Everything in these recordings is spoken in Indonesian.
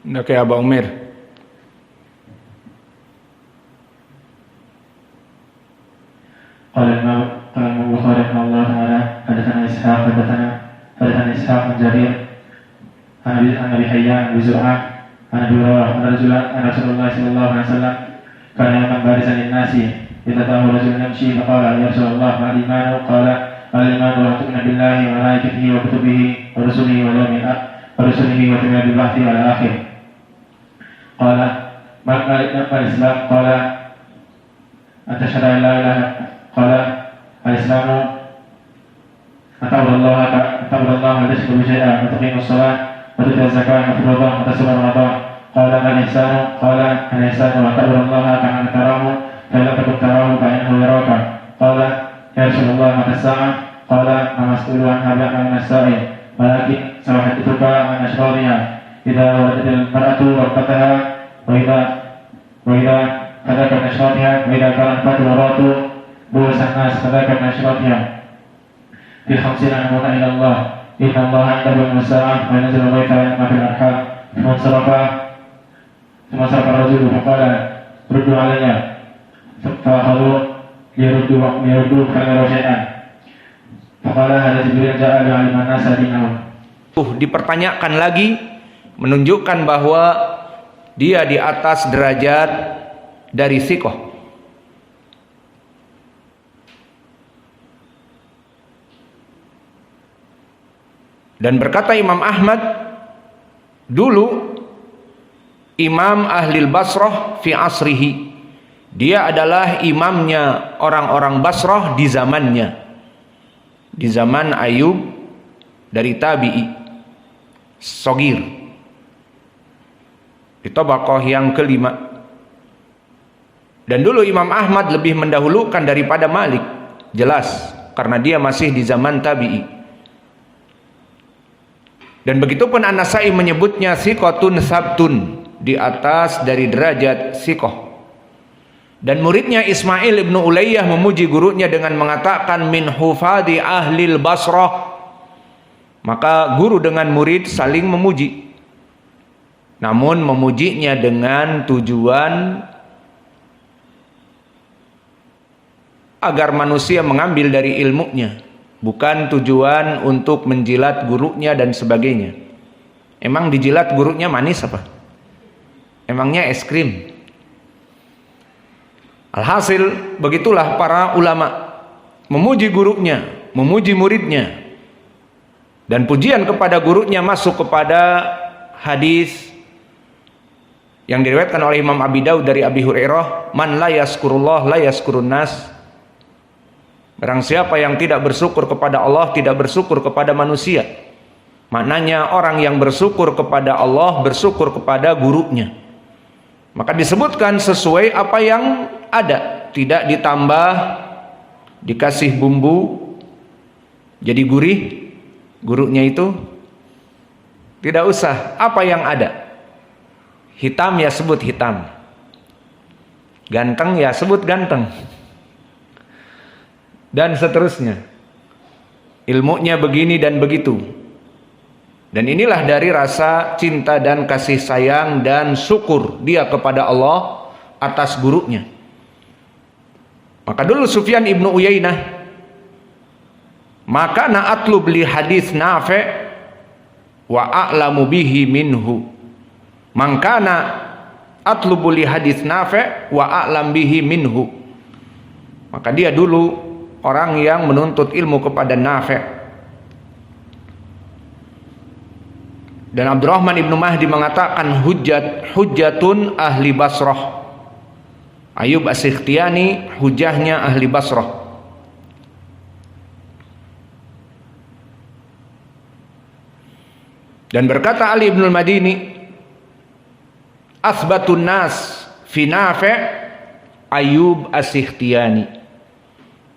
Ndak kayak Abah Umir. Qala Imam Bukhari rahimahullah ta'ala hadatsana Ishaq bin Jarir an Abi Hayyan bin Zur'ah an Abi Hurairah an Rasulullah sallallahu alaihi wasallam kana yaman barisan lin-nasi yatatahu rajulun yamshi faqala ya Rasulullah ma al-iman qala al-iman an tu'mina billahi wa malaikatihi wa kutubihi wa rusulihi wa yawmil akhir wa rusulihi wa tu'mina bil ba'thi wal akhir. Qala ma al-islam qala anta syahada la ilaha qala al-islamu ta'budu Allah wa la tushriku bihi syai'an wa tuqimu as-salat wa tu'ti az-zakata wa tu'ti wa tasuma Ramadan. Qala al-ihsanu qala al-ihsanu wa ta'budu Allah kama tarahu fa lam takun tarahu fa innahu yaraka. Qala ya Rasulullah ma as-sa'ah qala ma-mas'ulu anha bi'alami as-sa'il walakin sawahituka an ashrariha idza waladat al-mar'atu rabbataha wa idza kadaka min ashrariha wa idza kanat faturatu bu'usan nas kadaka min ashrariha fi 50 anwata ila Allah inna Allah 'indahu al-sa'ah wa yanzilu al-ghaytha ma fil arham ثم صرف الرجل فقال ردوا علي فأخذوا ليردوا فلم شيئا فقال هذا جبريل جاء ليعلم الناس دينهم. Dipertanyakan lagi menunjukkan bahwa dia di atas derajat dari thiqah. Dan berkata Imam Ahmad, dulu Imam Ahlil Basrah fi asrihi, dia adalah imamnya orang-orang Basrah di zamannya, di zaman Ayub dari tabi'i Shogir, di tabaqah yang kelima. Dan dulu Imam Ahmad lebih mendahulukan daripada Malik, jelas, karena dia masih di zaman tabi'i. Dan begitupun An-Nasai menyebutnya thiqatun sabtun, di atas dari derajat thiqah. Dan muridnya Ismail ibnu Ulayyah memuji gurunya dengan mengatakan min hufadi ahlil Basrah. Maka guru dengan murid saling memuji, namun memujinya dengan tujuan agar manusia mengambil dari ilmunya, bukan tujuan untuk menjilat gurunya dan sebagainya. Emang dijilat gurunya manis apa? Emangnya es krim? Alhasil begitulah para ulama memuji gurunya, memuji muridnya. Dan pujian kepada gurunya masuk kepada hadis yang diriwayatkan oleh Imam Abi Daud dari Abi Hurairah, man la yazkurullah la yazkurun nas. Barang siapa yang tidak bersyukur kepada Allah, tidak bersyukur kepada manusia. Maknanya orang yang bersyukur kepada Allah, bersyukur kepada gurunya. Maka disebutkan sesuai apa yang ada, tidak ditambah, dikasih bumbu jadi gurih gurunya itu, tidak usah, apa yang ada. Hitam ya sebut hitam, ganteng ya sebut ganteng, dan seterusnya. Ilmunya begini dan begitu. Dan inilah dari rasa cinta dan kasih sayang dan syukur dia kepada Allah atas gurunya. Maka dulu Sufyan ibnu Uyainah, maka na'atlub li hadis Nafi' wa a'lamu bihi minhu. Mangkana atlubu li hadis Nafi' wa a'lam bihi minhu. Maka dia dulu orang yang menuntut ilmu kepada Nafi'. Dan Abdurrahman ibnu Mahdi mengatakan hujjatun ahli Basrah. Ayub As-Sikhtiyani hujahnya ahli Basrah. Dan berkata Ali ibn al-Madini, asbatun nas fi Nafi' Ayub As-Sikhtiyani.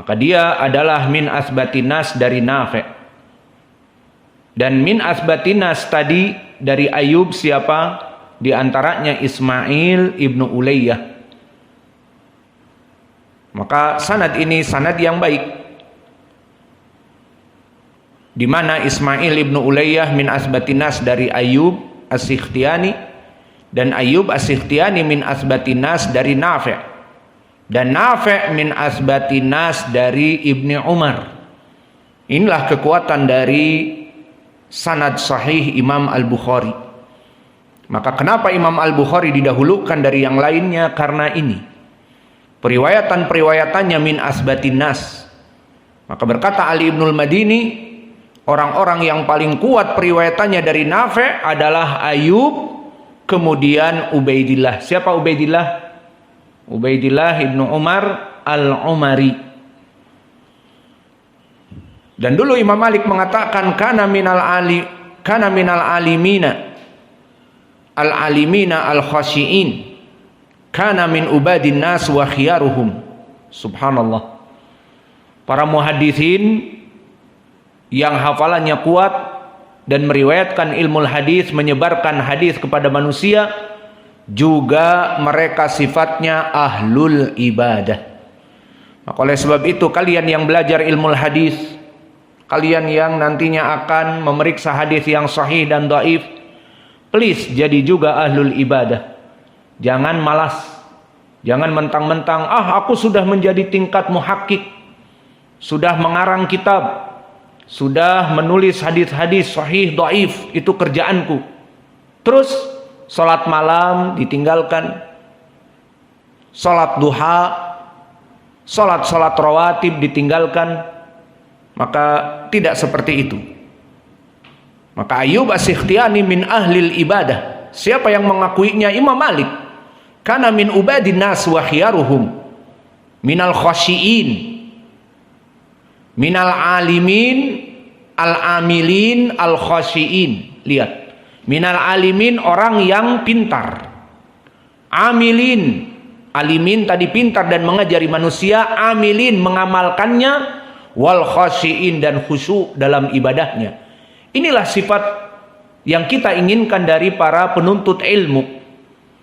Maka dia adalah min asbatin nas dari Nafi'. Dan min asbatinas tadi dari Ayub siapa? Di antaranya Ismail ibnu Ulayyah. Maka sanad ini sanad yang baik, di mana Ismail ibnu Ulayyah min asbatinas dari Ayub As-Sikhtiyani, Dan Ayyub As-Sikhtiyani min asbatin nas dari Nafi'. Dan Nafi' min asbatin nas dari Ibni Umar. Inilah kekuatan dari sanad sahih Imam Al-Bukhari. Maka kenapa Imam Al-Bukhari didahulukan dari yang lainnya? Karena ini. Periwayatan-periwayatannya min asbatin nas. Maka berkata Ali Ibnul Madini, orang-orang yang paling kuat periwayatannya dari Nafi' adalah Ayyub, kemudian Ubaidillah. Siapa Ubaidillah? Ubaidillah Ibnu Umar Al-Umari. Dan dulu Imam Malik mengatakan kana minal alimina al-alimina al-khasyiin, kana min ubadin nas wa khiyaruhum. Subhanallah. Para muhaditsin yang hafalannya kuat dan meriwayatkan ilmu hadis, menyebarkan hadis kepada manusia, juga mereka sifatnya ahlul ibadah. Maka oleh sebab itu kalian yang belajar ilmu hadis, kalian yang nantinya akan memeriksa hadis yang sahih dan dhaif, please jadi juga ahlul ibadah. Jangan malas, jangan mentang-mentang aku sudah menjadi tingkat muhakkik, sudah mengarang kitab, sudah menulis hadis-hadis sahih dhaif, itu kerjaanku. Terus salat malam ditinggalkan, salat duha, salat rawatib ditinggalkan. Maka tidak seperti itu. Maka Ayyub As-Sikhtiyani min ahlil ibadah. Siapa yang mengakuinya? Imam Malik. Kana min ubadin nas wa khiyaruhum, minal khasyiin, minal alimin al-amilin al-khasyiin. Lihat, minal alimin orang yang pintar, amilin, alimin tadi pintar dan mengajari manusia, amilin mengamalkannya, wal khasyiin dan khusyuk dalam ibadahnya. Inilah sifat yang kita inginkan dari para penuntut ilmu.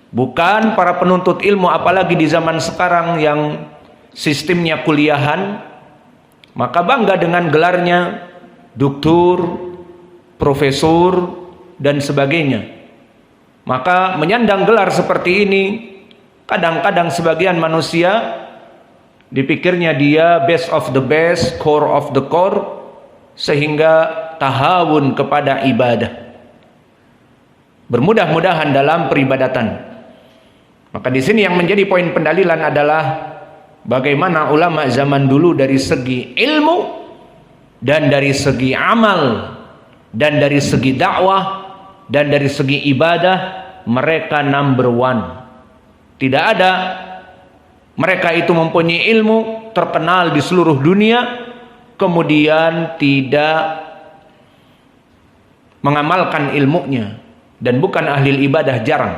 Bukan para penuntut ilmu apalagi di zaman sekarang yang sistemnya kuliahan, maka bangga dengan gelarnya doktor, profesor dan sebagainya. Maka menyandang gelar seperti ini, kadang-kadang sebagian manusia dipikirnya dia best of the best, core of the core, sehingga tahawun kepada ibadah, bermudah-mudahan dalam peribadatan. Maka di sini yang menjadi poin pendalilan adalah bagaimana ulama zaman dulu dari segi ilmu dan dari segi amal dan dari segi dakwah dan dari segi ibadah, mereka number one. Tidak ada mereka itu mempunyai ilmu terkenal di seluruh dunia kemudian tidak mengamalkan ilmunya dan bukan ahli ibadah, jarang.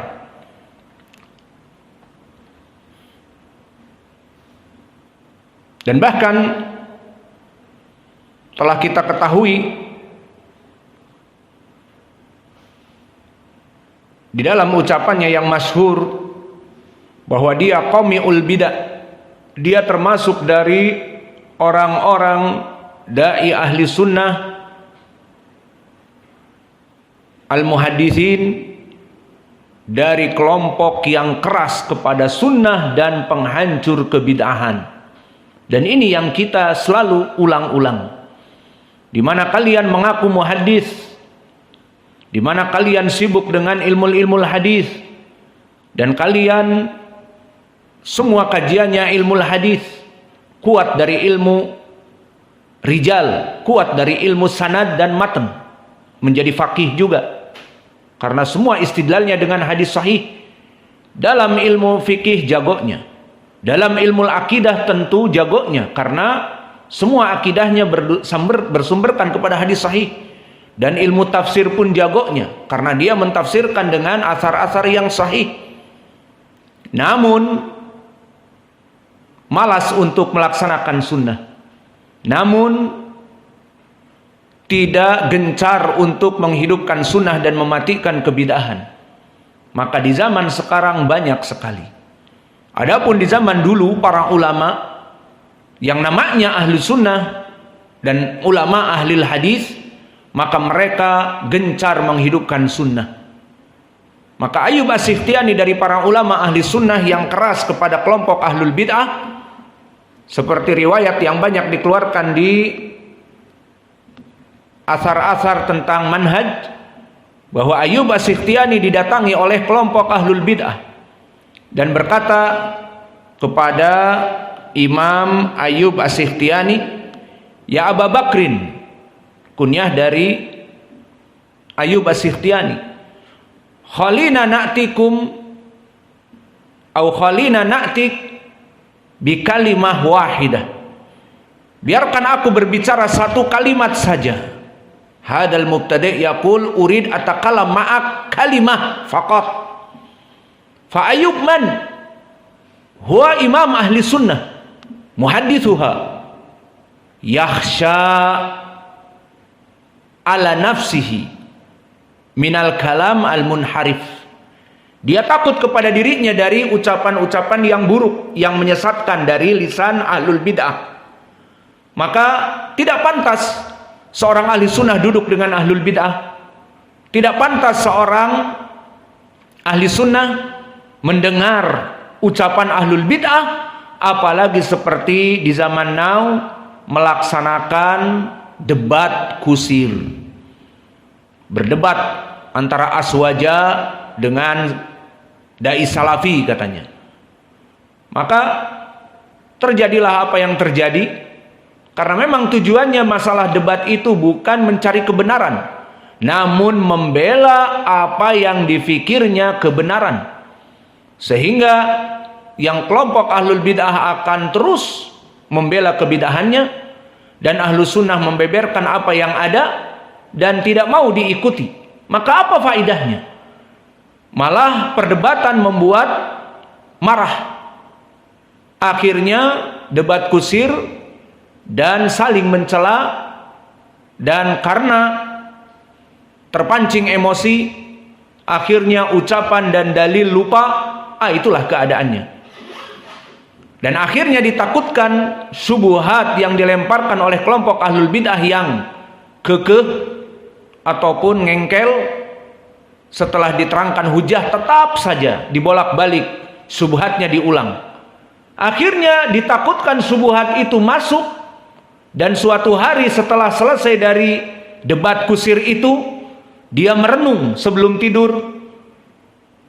Dan bahkan telah kita ketahui di dalam ucapannya yang masyhur bahwa dia qaumiul bidah, dia termasuk dari orang-orang dai ahli sunnah al-muhaditsin, dari kelompok yang keras kepada sunnah dan penghancur kebid'ahan. Dan ini yang kita selalu ulang-ulang. Di mana kalian mengaku muhaddis, di mana kalian sibuk dengan ilmu hadis, dan kalian semua kajiannya ilmu hadis, kuat dari ilmu rijal, kuat dari ilmu sanad dan matan, menjadi faqih juga karena semua istidlalnya dengan hadis sahih. Dalam ilmu fikih jagonya, dalam ilmu akidah tentu jagonya karena semua akidahnya bersumberkan kepada hadis sahih. Dan ilmu tafsir pun jagonya karena dia mentafsirkan dengan asar-asar yang sahih. Namun malas untuk melaksanakan sunnah, namun tidak gencar untuk menghidupkan sunnah dan mematikan kebid'ahan. Maka di zaman sekarang banyak sekali. Adapun di zaman dulu para ulama yang namanya ahli sunnah dan ulama ahli hadis, maka mereka gencar menghidupkan sunnah. Maka Ayyub As-Sikhtiyani dari para ulama ahli sunnah yang keras kepada kelompok ahlul bid'ah, seperti riwayat yang banyak dikeluarkan di asar-asar tentang manhaj, bahwa Ayyub As-Sikhtiyani didatangi oleh kelompok ahlul bid'ah dan berkata kepada Imam Ayyub As-Sikhtiyani, "Ya Aba Bakrin," kunyah dari Ayyub As-Sikhtiyani, "Khalina na'tikum au khalina na'tik bi kalimah wahidah." Biarkan aku berbicara satu kalimat saja. Hadal mubtadi' yaqul urid atakalam ma'ak kalimah faqat. Fa Ayyub man? Huwa imam ahli sunnah, muhaddithuha, yakhsha ala nafsihi minal kalam al-munharif. Dia takut kepada dirinya dari ucapan-ucapan yang buruk, yang menyesatkan dari lisan ahlul bid'ah. Maka tidak pantas seorang ahli sunnah duduk dengan ahlul bid'ah. Tidak pantas seorang ahli sunnah mendengar ucapan ahlul bid'ah, apalagi seperti di zaman now melaksanakan debat kusir, berdebat antara aswaja dengan dai salafi katanya. Maka terjadilah apa yang terjadi, karena memang tujuannya masalah debat itu bukan mencari kebenaran, namun membela apa yang difikirnya kebenaran. Sehingga yang kelompok ahlul bid'ah akan terus membela kebid'ahannya, dan ahlu sunnah membeberkan apa yang ada dan tidak mau diikuti. Maka apa faidahnya? Malah perdebatan membuat marah. Akhirnya debat kusir dan saling mencela, dan karena terpancing emosi, akhirnya ucapan dan dalil lupa. Itulah keadaannya. Dan akhirnya ditakutkan syubhat yang dilemparkan oleh kelompok ahlul bid'ah yang kekeh ataupun ngengkel, setelah diterangkan hujah tetap saja dibolak-balik, syubhatnya diulang. Akhirnya ditakutkan syubhat itu masuk, dan suatu hari setelah selesai dari debat kusir itu, dia merenung sebelum tidur.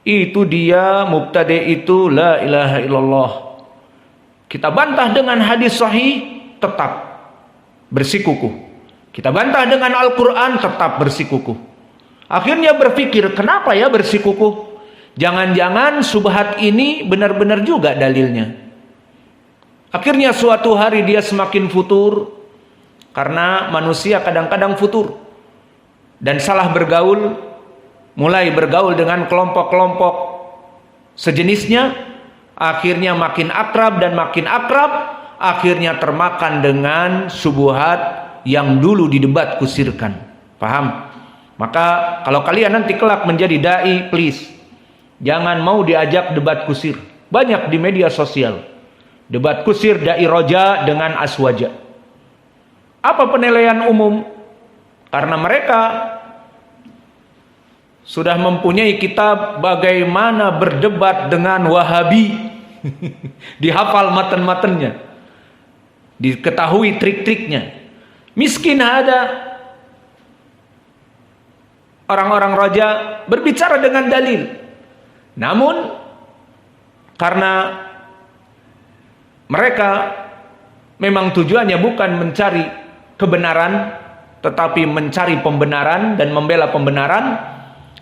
Itu dia mubtadi' itu la ilaha illallah. Kita bantah dengan hadis sahih, tetap bersikukuh. Kita bantah dengan Al-Quran, tetap bersikukuh. Akhirnya berpikir, kenapa ya bersikukuh? Jangan-jangan subhat ini benar-benar juga dalilnya. Akhirnya suatu hari dia semakin futur, karena manusia kadang-kadang futur dan salah bergaul, mulai bergaul dengan kelompok-kelompok sejenisnya. Akhirnya makin akrab dan makin akrab, akhirnya termakan dengan syubhat yang dulu didebat kusirkan. Paham? Maka kalau kalian nanti kelak menjadi dai, please jangan mau diajak debat kusir. Banyak di media sosial debat kusir dai roja dengan aswaja. Apa penilaian umum? Karena mereka sudah mempunyai kitab bagaimana berdebat dengan Wahabi. Dihafal matan-matannya, diketahui trik-triknya. Miskin ada orang-orang roja berbicara dengan dalil, namun karena mereka memang tujuannya bukan mencari kebenaran, tetapi mencari pembenaran dan membela pembenaran,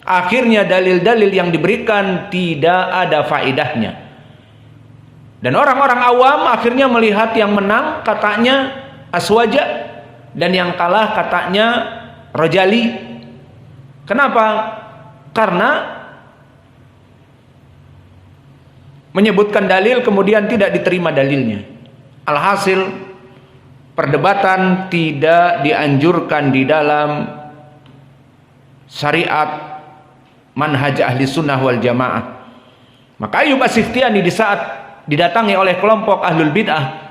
akhirnya dalil-dalil yang diberikan tidak ada faedahnya. Dan orang-orang awam akhirnya melihat yang menang katanya aswaja, dan yang kalah katanya rojali. Kenapa? Karena menyebutkan dalil kemudian tidak diterima dalilnya. Alhasil perdebatan tidak dianjurkan di dalam syariat manhaj ahli sunnah wal jamaah. Maka Ayyub As-Sikhtiyani di saat didatangi oleh kelompok ahlul bid'ah,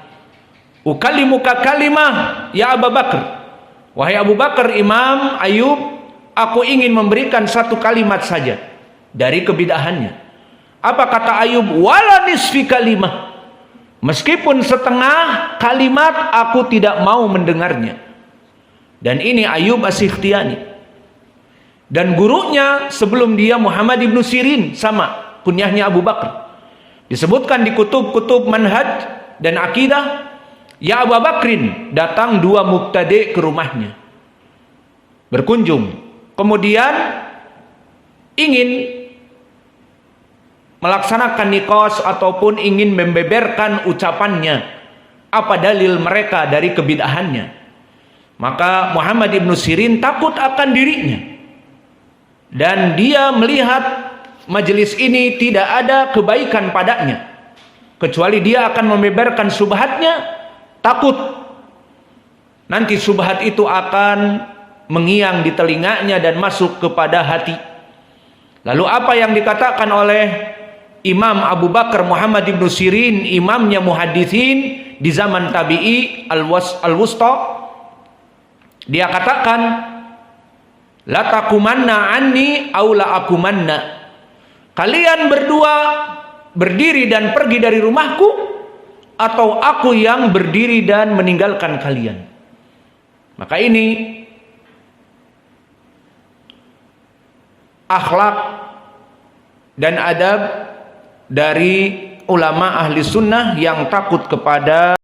"Ukallimuka kalimah ya Abu Bakar." Wahai Abu Bakar, Imam Ayyub, aku ingin memberikan satu kalimat saja. dari kebidahannya. Apa kata Ayub? Wala nisfi kalimah. Meskipun setengah kalimat aku tidak mau mendengarnya. Dan ini Ayub As-Sikhtiyani. Dan gurunya sebelum dia Muhammad ibnu Sirin, sama kunyahnya Abu Bakar. Disebutkan di kutub-kutub manhaj dan akidah, ya Abu Bakrin, datang dua mubtadi ke rumahnya, berkunjung, kemudian ingin melaksanakan nikos ataupun ingin membeberkan ucapannya, apa dalil mereka dari kebidahannya. Maka Muhammad ibnu Sirin takut akan dirinya, dan dia melihat majelis ini tidak ada kebaikan padanya, kecuali dia akan membeberkan subhatnya. Takut nanti subhat itu akan mengiang di telinganya dan masuk kepada hati. Lalu apa yang dikatakan oleh Imam Abu Bakar Muhammad ibnu Sirin, imamnya muhaditsin di zaman tabi'i al-wusta, dia katakan, la takumanna anni aw la akumanna. Kalian berdua berdiri dan pergi dari rumahku, atau aku yang berdiri dan meninggalkan kalian. Maka ini akhlak dan adab dari ulama ahli sunnah yang takut kepada